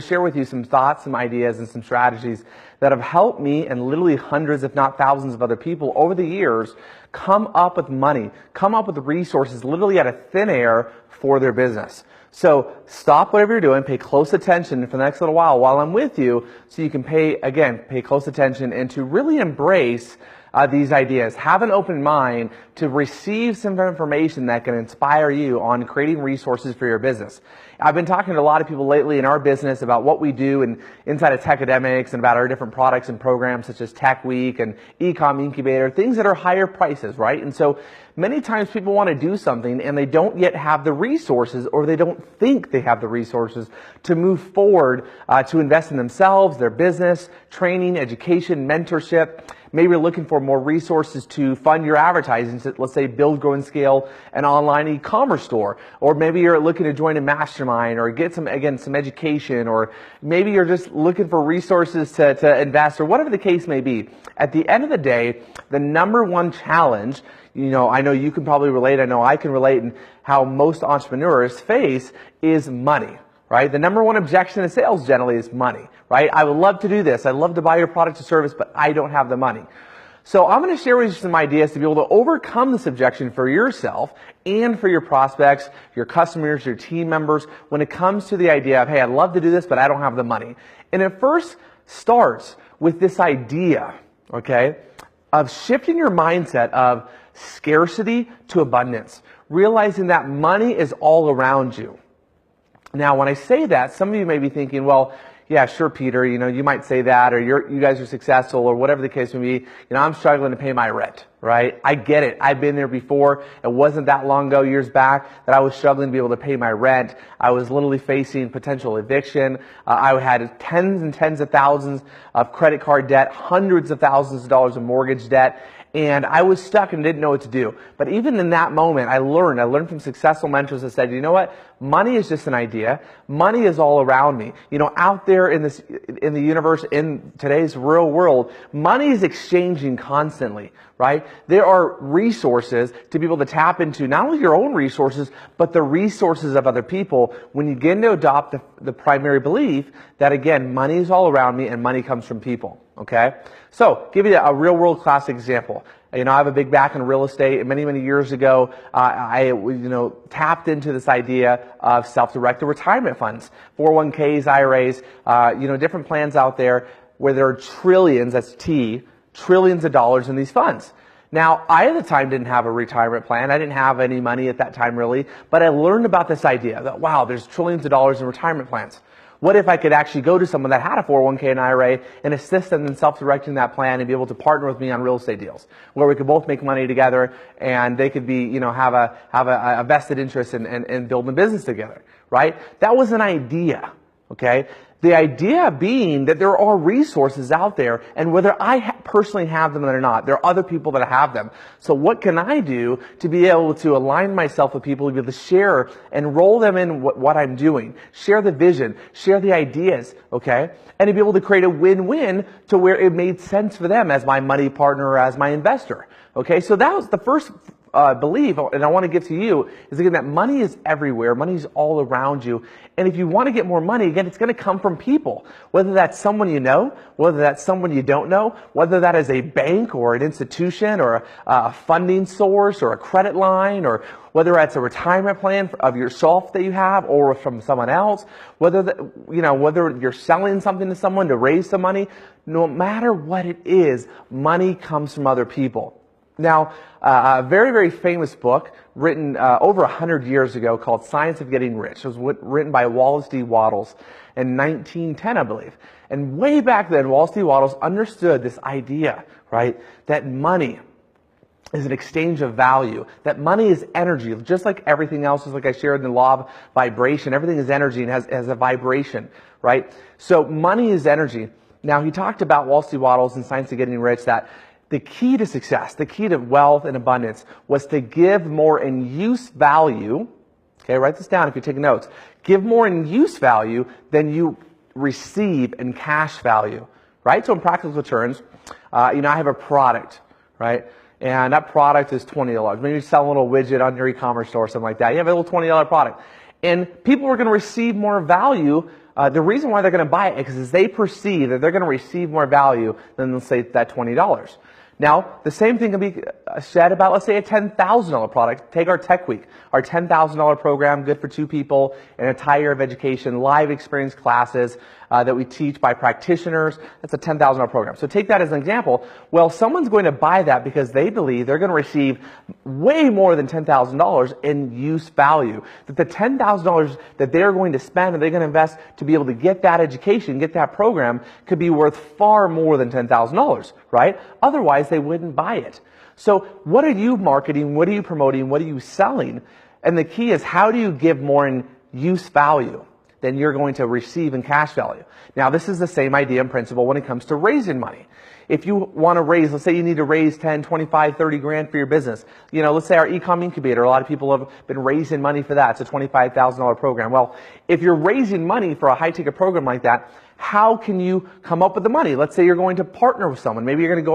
Share with you some thoughts, some ideas, and some strategies that have helped me and literally hundreds, if not thousands of other people over the years come up with money, come up with resources literally out of thin air for their business. So stop whatever you're doing, pay close attention for the next little while I'm with you, so you can pay close attention and to really embrace these ideas. Have an open mind to receive some information that can inspire you on creating resources for your business. I've been talking to a lot of people lately in our business about what we do inside of Techademics and about our different products and programs such as Tech Week and Ecom Incubator, things that are higher prices, right? And so many times people want to do something and they don't yet have the resources, or they don't think they have the resources to move forward, to invest in themselves, their business, training, education, mentorship. Maybe you're looking for more resources to fund your advertising. So let's say build, grow, and scale an online e-commerce store. Or maybe you're looking to join a mastermind or get some education. Or maybe you're just looking for resources to invest, or whatever the case may be. At the end of the day, the number one challenge, I know you can probably relate, I know I can relate, and how most entrepreneurs face is money. Right? The number one objection to sales generally is money, right? I would love to do this. I'd love to buy your product or service, but I don't have the money. So I'm going to share with you some ideas to be able to overcome this objection for yourself and for your prospects, your customers, your team members, when it comes to the idea of, hey, I'd love to do this, but I don't have the money. And it first starts with this idea, okay, of shifting your mindset of scarcity to abundance, realizing that money is all around you. Now, when I say that, some of you may be thinking, well, yeah, sure, Peter, you might say that, or you guys are successful, or whatever the case may be. I'm struggling to pay my rent, right? I get it. I've been there before. It wasn't that long ago, years back, that I was struggling to be able to pay my rent. I was literally facing potential eviction. I had tens and tens of thousands of credit card debt, hundreds of thousands of dollars of mortgage debt. And I was stuck and didn't know what to do. But even in that moment, I learned from successful mentors that said, you know what? Money is just an idea. Money is all around me. Out there in the universe, in today's real world, money is exchanging constantly, right? There are resources to be able to tap into, not only your own resources, but the resources of other people when you begin to adopt the primary belief that, again, money is all around me and money comes from people. Okay, so give you a real world classic example. I have a big background in real estate, and many years ago, I tapped into this idea of self-directed retirement funds, 401ks, IRAs, different plans out there where there are trillions, that's T, trillions of dollars in these funds. Now, I at the time didn't have a retirement plan. I didn't have any money at that time really, but I learned about this idea that, wow, there's trillions of dollars in retirement plans. What if I could actually go to someone that had a 401k and IRA and assist them in self-directing that plan and be able to partner with me on real estate deals where we could both make money together and they could be, have a vested interest in building a business together, right? That was an idea, okay? The idea being that there are resources out there, and whether I personally have them or not, there are other people that have them. So what can I do to be able to align myself with people to be able to share and roll them in what I'm doing, share the vision, share the ideas, okay? And to be able to create a win-win to where it made sense for them as my money partner or as my investor, okay? So that was the first believe, and I want to give to you, is again that money is everywhere. Money is all around you. And if you want to get more money, again, it's going to come from people. Whether that's someone you know, whether that's someone you don't know, whether that is a bank or an institution or a funding source or a credit line, or whether that's a retirement plan of yourself that you have or from someone else, whether you're selling something to someone to raise some money, no matter what it is, money comes from other people. Now, a very famous book written over 100 years ago called Science of Getting Rich. It was written by Wallace D. Wattles in 1910, I believe. And way back then, Wallace D. Wattles understood this idea, right, that money is an exchange of value, that money is energy, just like everything else, just like I shared in the law of vibration. Everything is energy and has a vibration, right? So money is energy. Now, he talked about, Wallace D. Wattles in Science of Getting Rich, that the key to success, the key to wealth and abundance was to give more in use value. Okay, write this down if you're taking notes. Give more in use value than you receive in cash value, right? So in practical terms, I have a product, right? And that product is $20. Maybe you sell a little widget on your e-commerce store or something like that. You have a little $20 product. And people are going to receive more value The reason why they're going to buy it is they perceive that they're going to receive more value than, let's say, that $20. Now, the same thing can be said about, let's say, a $10,000 product. Take our Tech Week, our $10,000 program, good for 2 people, an entire year of education, live experience classes that we teach by practitioners. That's a $10,000 program. So take that as an example. Well, someone's going to buy that because they believe they're going to receive way more than $10,000 in use value. That the $10,000 that they're going to spend and they're going to invest to be able to get that education, get that program, could be worth far more than $10,000, right? Otherwise, they wouldn't buy it. So what are you marketing? What are you promoting? What are you selling? And the key is, how do you give more in use value than you're going to receive in cash value? Now, this is the same idea and principle when it comes to raising money. If you want to raise, let's say you need to raise 10, 25, 30 grand for your business. You know, let's say our e-com incubator, a lot of people have been raising money for that. It's a $25,000 program. Well, if you're raising money for a high-ticket program like that, how can you come up with the money? Let's say you're going to partner with someone. Maybe you're going to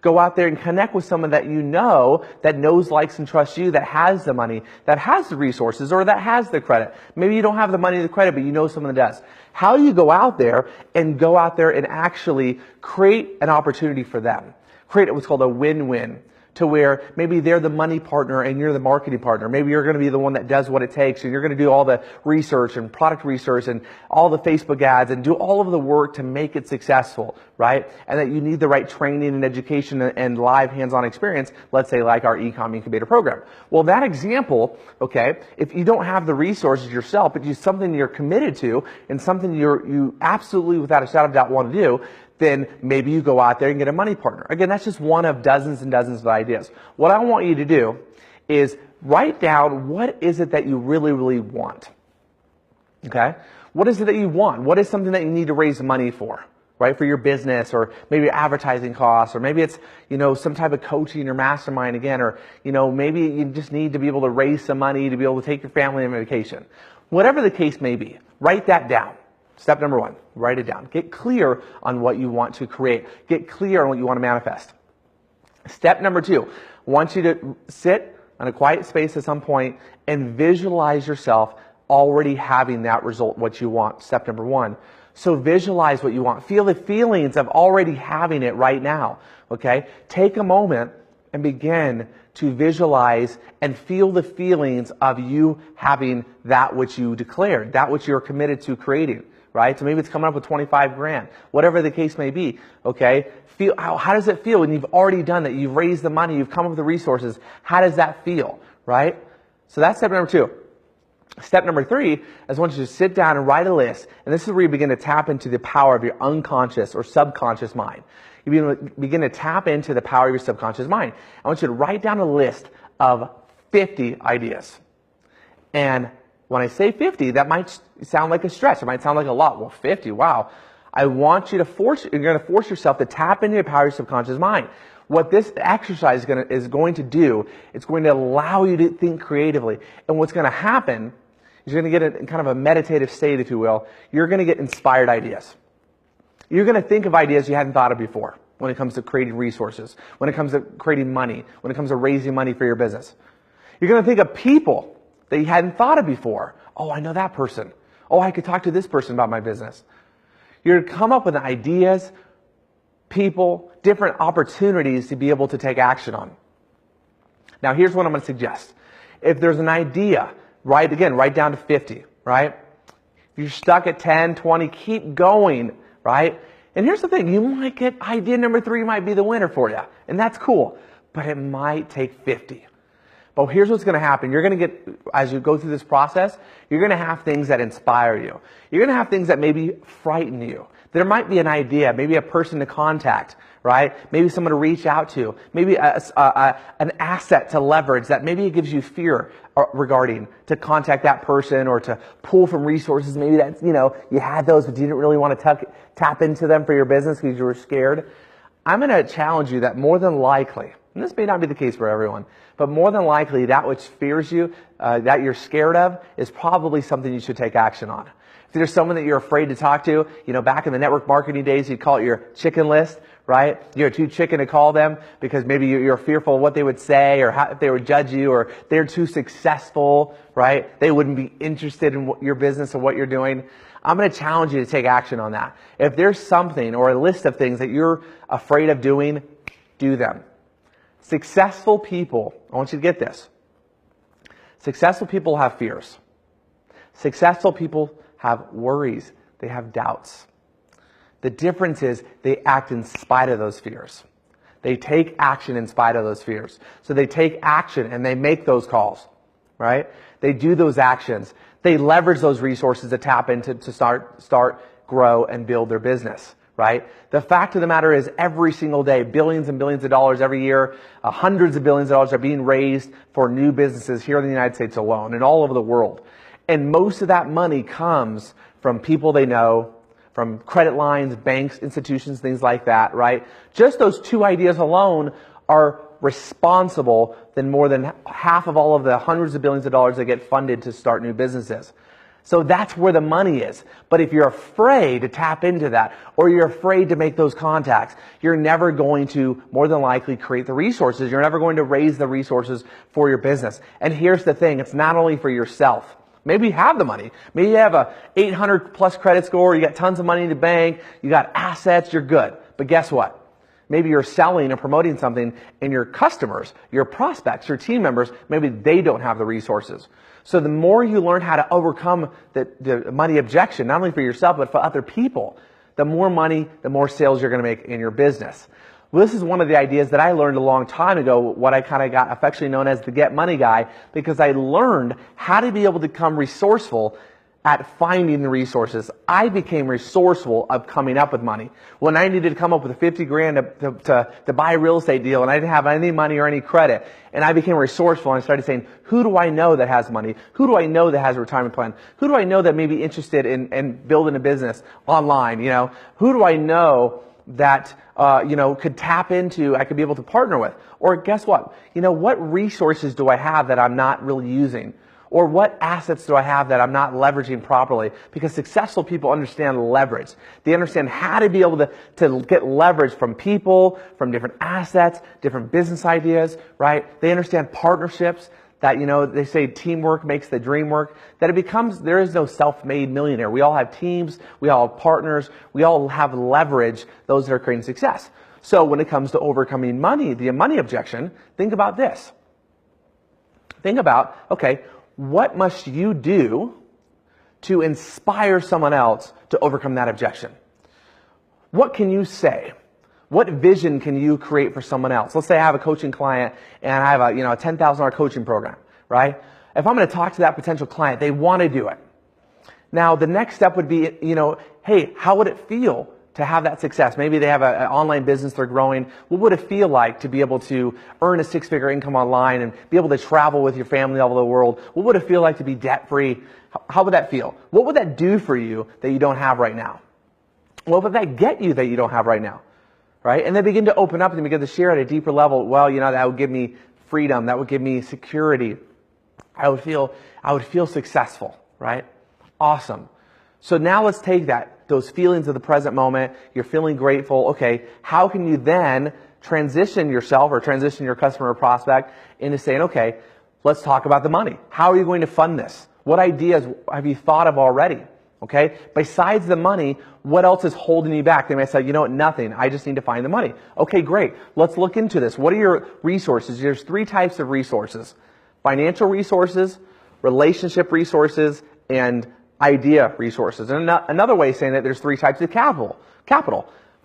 go out there and connect with someone that you know, that knows, likes, and trusts you, that has the money, that has the resources, or that has the credit. Maybe you don't have the money or the credit, but you know someone that does. How do you go out there and actually create an opportunity for them? Create what's called a win-win, to where maybe they're the money partner and you're the marketing partner. Maybe you're going to be the one that does what it takes, and you're going to do all the research and product research and all the Facebook ads and do all of the work to make it successful, right? And that you need the right training and education and live hands-on experience, let's say like our e-com incubator program. Well, that example, okay, if you don't have the resources yourself, but it's something you're committed to and something you absolutely, without a shadow of doubt, want to do, then maybe you go out there and get a money partner. Again, that's just one of dozens and dozens of ideas. What I want you to do is write down, what is it that you really, really want? Okay? What is it that you want? What is something that you need to raise money for? Right? For your business, or maybe advertising costs, or maybe it's, you know, some type of coaching or mastermind again, or, you know, maybe you just need to be able to raise some money to be able to take your family on vacation. Whatever the case may be, write that down. Step number 1, write it down. Get clear on what you want to create. Get clear on what you want to manifest. Step number 2, I want you to sit in a quiet space at some point and visualize yourself already having that result, what you want. Step number 1. So visualize what you want. Feel the feelings of already having it right now. Okay? Take a moment and begin to visualize and feel the feelings of you having that which you declared, that which you're committed to creating. Right? So maybe it's coming up with 25 grand, whatever the case may be. Okay. Feel, how does it feel when you've already done that? You've raised the money, you've come up with the resources. How does that feel? Right? So that's step number 2. Step number 3 is I want you to sit down and write a list. And this is where you begin to tap into the power of your unconscious or subconscious mind. You begin to tap into the power of your subconscious mind. I want you to write down a list of 50 ideas. And when I say 50, that might sound like a stretch. It might sound like a lot. Well, 50, wow. I want you to you're going to force yourself to tap into the power of your subconscious mind. What this exercise is going to do, it's going to allow you to think creatively. And what's going to happen is you're going to get in kind of a meditative state, if you will. You're going to get inspired ideas. You're going to think of ideas you hadn't thought of before when it comes to creating resources, when it comes to creating money, when it comes to raising money for your business. You're going to think of people that you hadn't thought of before. Oh, I know that person. Oh, I could talk to this person about my business. You're going to come up with ideas, people, different opportunities to be able to take action on. Now, here's what I'm going to suggest. If there's an idea, write down to 50, right? If you're stuck at 10, 20, keep going, right? And here's the thing. You might get idea number 3 might be the winner for you. And that's cool. But it might take 50. But here's what's going to happen. You're going to get, as you go through this process, you're going to have things that inspire you. You're going to have things that maybe frighten you. There might be an idea, maybe a person to contact, right? Maybe someone to reach out to. Maybe an asset to leverage that maybe it gives you fear regarding to contact that person or to pull from resources. Maybe that's, you know, you had those, but you didn't really want to tap into them for your business because you were scared. I'm going to challenge you that more than likely, and this may not be the case for everyone, but more than likely that which fears you, that you're scared of, is probably something you should take action on. If there's someone that you're afraid to talk to, you know, back in the network marketing days, you'd call it your chicken list, right? You're too chicken to call them because maybe you're fearful of what they would say or how, if they would judge you, or they're too successful, right? They wouldn't be interested in your business or what you're doing. I'm going to challenge you to take action on that. If there's something or a list of things that you're afraid of doing, do them. Successful people, I want you to get this. Successful people have fears. Successful people have worries. They have doubts. The difference is they act in spite of those fears. They take action in spite of those fears. So they take action and they make those calls, right? They do those actions. They leverage those resources to tap into to start, grow, and build their business, right? The fact of the matter is every single day, billions and billions of dollars every year, hundreds of billions of dollars are being raised for new businesses here in the United States alone and all over the world. And most of that money comes from people they know, from credit lines, banks, institutions, things like that, right? Just those two ideas alone are responsible than more than half of all of the hundreds of billions of dollars that get funded to start new businesses. So that's where the money is. But if you're afraid to tap into that, or you're afraid to make those contacts, you're never going to, more than likely, create the resources. You're never going to raise the resources for your business. And here's the thing, it's not only for yourself. Maybe you have the money. Maybe you have a 800 plus credit score, you got tons of money in the bank, you got assets, you're good. But guess what? Maybe you're selling or promoting something and your customers, your prospects, your team members, maybe they don't have the resources. So the more you learn how to overcome the money objection, not only for yourself, but for other people, the more money, the more sales you're going to make in your business. Well, this is one of the ideas that I learned a long time ago, what I kind of got affectionately known as the Get Money Guy, because I learned how to be able to become resourceful at finding the resources. I became resourceful of coming up with money. When I needed to come up with 50 grand to buy a real estate deal and I didn't have any money or any credit, and I became resourceful and I started saying, who do I know that has money? Who do I know that has a retirement plan? Who do I know that may be interested in building a business online? You know, who do I know that could tap into, I could be able to partner with? Or guess what? What resources do I have that I'm not really using? Or what assets do I have that I'm not leveraging properly? Because successful people understand leverage. They understand how to be able to get leverage from people, from different assets, different business ideas, right? They understand partnerships, that, they say teamwork makes the dream work, that there is no self-made millionaire. We all have teams, we all have partners, we all have leverage, those that are creating success. So when it comes to overcoming money, the money objection, think about this. Think about, okay, what must you do to inspire someone else to overcome that objection? What can you say? What vision can you create for someone else? Let's say I have a coaching client and I have a $10,000 coaching program, right? If I'm going to talk to that potential client, they want to do it. Now, the next step would be, hey, how would it feel to have that success? Maybe they have an online business they're growing. What would it feel like to be able to earn a six-figure income online and be able to travel with your family all over the world? What would it feel like to be debt-free? How would that feel? What would that do for you that you don't have right now? What would that get you that you don't have right now? Right? And they begin to open up and they begin to share at a deeper level. Well, that would give me freedom. That would give me security. I would feel successful, right? Awesome. So now let's take those feelings of the present moment. You're feeling grateful. Okay, how can you then transition yourself or transition your customer or prospect into saying, okay, let's talk about the money. How are you going to fund this? What ideas have you thought of already? Okay, besides the money, what else is holding you back? They may say, nothing. I just need to find the money. Okay, great. Let's look into this. What are your resources? There's three types of resources: financial resources, relationship resources, and idea resources. And another way of saying that there's three types of capital: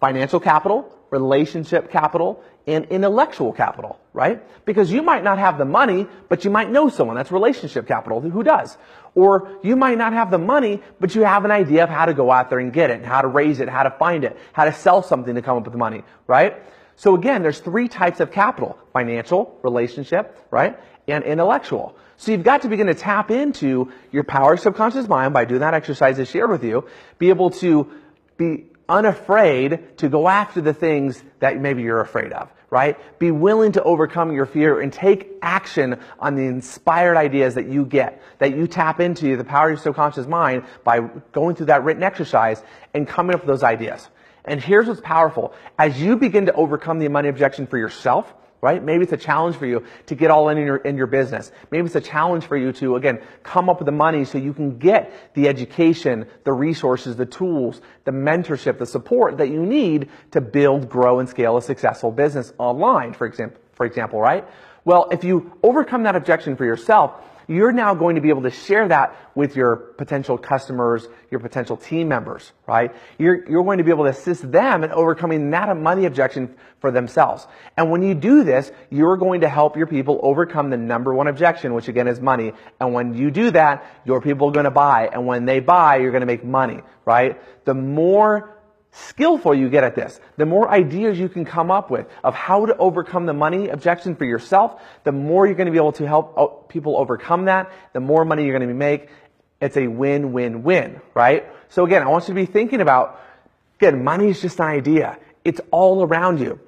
financial capital, relationship capital, and intellectual capital, right? Because you might not have the money, but you might know someone. That's relationship capital. Who does? Or you might not have the money, but you have an idea of how to go out there and get it, and how to raise it, how to find it, how to sell something to come up with money, right? So again, there's three types of capital: financial, relationship, right? And intellectual. So you've got to begin to tap into your power of subconscious mind by doing that exercise I shared with you. Be able to be unafraid to go after the things that maybe you're afraid of, right? Be willing to overcome your fear and take action on the inspired ideas that you get, that you tap into the power of your subconscious mind by going through that written exercise and coming up with those ideas. And here's what's powerful. As you begin to overcome the money objection for yourself, right? Maybe it's a challenge for you to get all in your business. Maybe it's a challenge for you to, again, come up with the money so you can get the education, the resources, the tools, the mentorship, the support that you need to build, grow, and scale a successful business online, for example, right? Well, if you overcome that objection for yourself, you're now going to be able to share that with your potential customers, your potential team members, right? You're going to be able to assist them in overcoming that money objection for themselves. And when you do this, you're going to help your people overcome the number one objection, which again is money. And when you do that, your people are going to buy. And when they buy, you're going to make money, right? The more skillful you get at this, the more ideas you can come up with of how to overcome the money objection for yourself, the more you're going to be able to help people overcome that, the more money you're going to make. It's a win-win-win, right? So again, I want you to be thinking about, again, money is just an idea. It's all around you.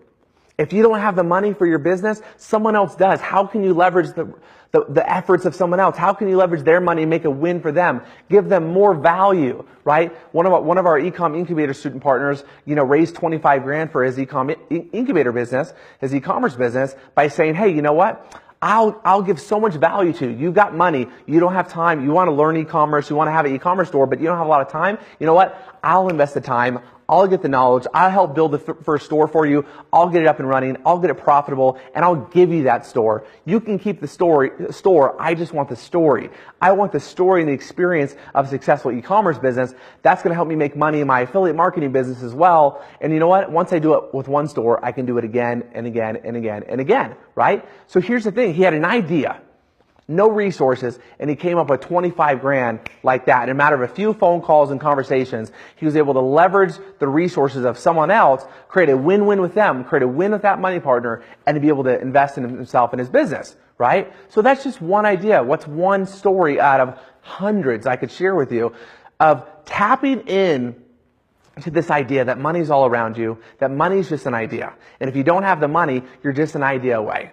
If you don't have the money for your business, someone else does. How can you leverage the efforts of someone else? How can you leverage their money and make a win for them? Give them more value, right? One of our Ecom Incubator student partners, raised 25 grand for his Ecom Incubator business, his e-commerce business, by saying, hey, you know what? I'll give so much value to you. You've got money. You don't have time. You want to learn e-commerce. You want to have an e-commerce store, but you don't have a lot of time. You know what? I'll invest the time. I'll get the knowledge. I'll help build the first store for you. I'll get it up and running. I'll get it profitable, and I'll give you that store. You can keep the store. I just want the story. I want the story and the experience of a successful e-commerce business. That's going to help me make money in my affiliate marketing business as well. And you know what? Once I do it with one store, I can do it again and again and again and again, right? So here's the thing. He had an idea. No resources, and he came up with 25 grand like that. In a matter of a few phone calls and conversations, he was able to leverage the resources of someone else, create a win-win with them, create a win with that money partner, and to be able to invest in himself and his business, right? So that's just one idea. What's one story out of hundreds I could share with you of tapping in to this idea that money's all around you, that money's just an idea. And if you don't have the money, you're just an idea away.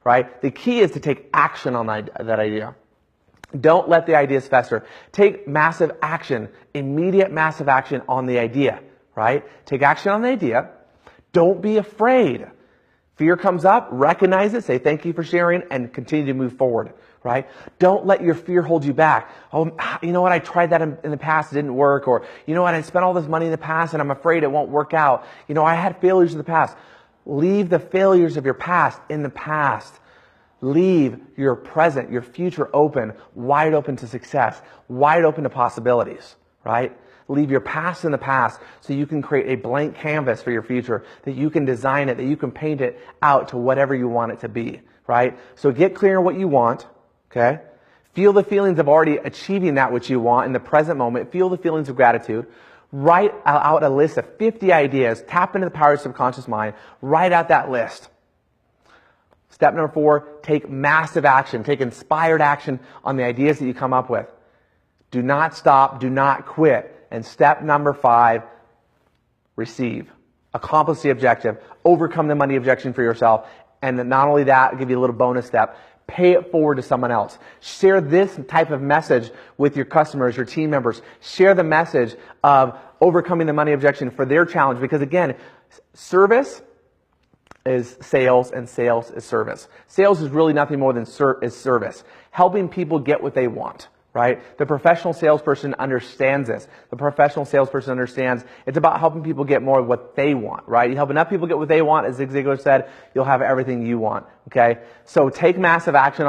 Right? The key is to take action on that idea. Don't let the ideas fester. Take massive action, immediate massive action on the idea, right? Take action on the idea. Don't be afraid. Fear comes up, recognize it, say thank you for sharing, and continue to move forward, right? Don't let your fear hold you back. Oh, you know what? I tried that in the past, it didn't work. Or, you know what? I spent all this money in the past and I'm afraid it won't work out. You know, I had failures in the past. Leave the failures of your past in the past. Leave your present, your future open, wide open to success, wide open to possibilities, right? Leave your past in the past so you can create a blank canvas for your future, that you can design it, that you can paint it out to whatever you want it to be, right? So get clear on what you want, okay? Feel the feelings of already achieving that which you want in the present moment. Feel the feelings of gratitude. Write out a list of 50 ideas. Tap into the power of your subconscious mind. Write out that list. Step number 4, take massive action. Take inspired action on the ideas that you come up with. Do not stop. Do not quit. And step number 5, receive. Accomplish the objective. Overcome the money objection for yourself. And not only that, I'll give you a little bonus step. Pay it forward to someone else. Share this type of message with your customers, your team members. Share the message of overcoming the money objection for their challenge. Because again, service is sales and sales is service. Sales is really nothing more than service. Helping people get what they want, right? The professional salesperson understands this. The professional salesperson understands it's about helping people get more of what they want, right? You help enough people get what they want, as Zig Ziglar said, you'll have everything you want, okay? So take massive action